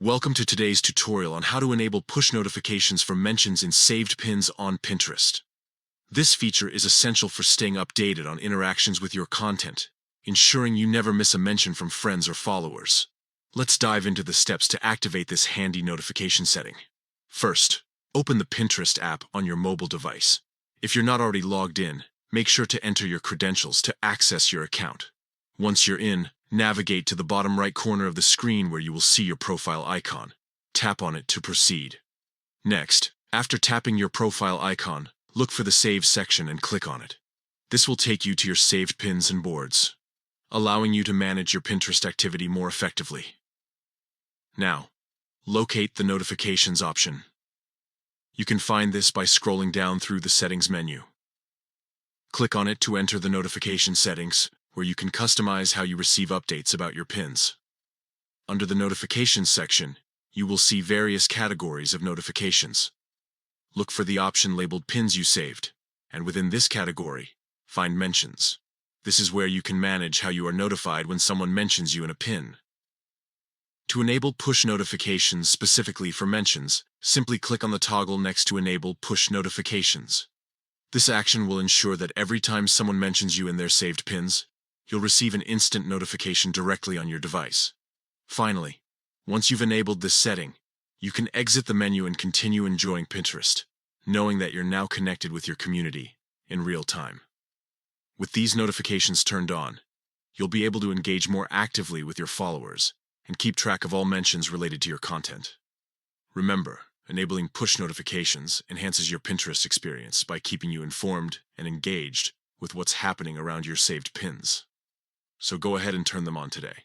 Welcome to today's tutorial on how to enable push notifications for mentions in saved pins on Pinterest. This feature is essential for staying updated on interactions with your content, ensuring you never miss a mention from friends or followers. Let's dive into the steps to activate this handy notification setting. First, open the Pinterest app on your mobile device. If you're not already logged in, make sure to enter your credentials to access your account. Once you're in, navigate to the bottom right corner of the screen where you will see your profile icon. Tap on it to proceed. Next, after tapping your profile icon, look for the Save section and click on it. This will take you to your saved pins and boards, allowing you to manage your Pinterest activity more effectively. Now, locate the Notifications option. You can find this by scrolling down through the Settings menu. Click on it to enter the notification settings, where you can customize how you receive updates about your pins. Under the Notifications section, you will see various categories of notifications. Look for the option labeled Pins You Saved, and within this category, find Mentions. This is where you can manage how you are notified when someone mentions you in a pin. To enable push notifications specifically for mentions, simply click on the toggle next to Enable Push Notifications. This action will ensure that every time someone mentions you in their saved pins, you'll receive an instant notification directly on your device. Finally, once you've enabled this setting, you can exit the menu and continue enjoying Pinterest, knowing that you're now connected with your community in real time. With these notifications turned on, you'll be able to engage more actively with your followers and keep track of all mentions related to your content. Remember, enabling push notifications enhances your Pinterest experience by keeping you informed and engaged with what's happening around your saved pins. So go ahead and turn them on today.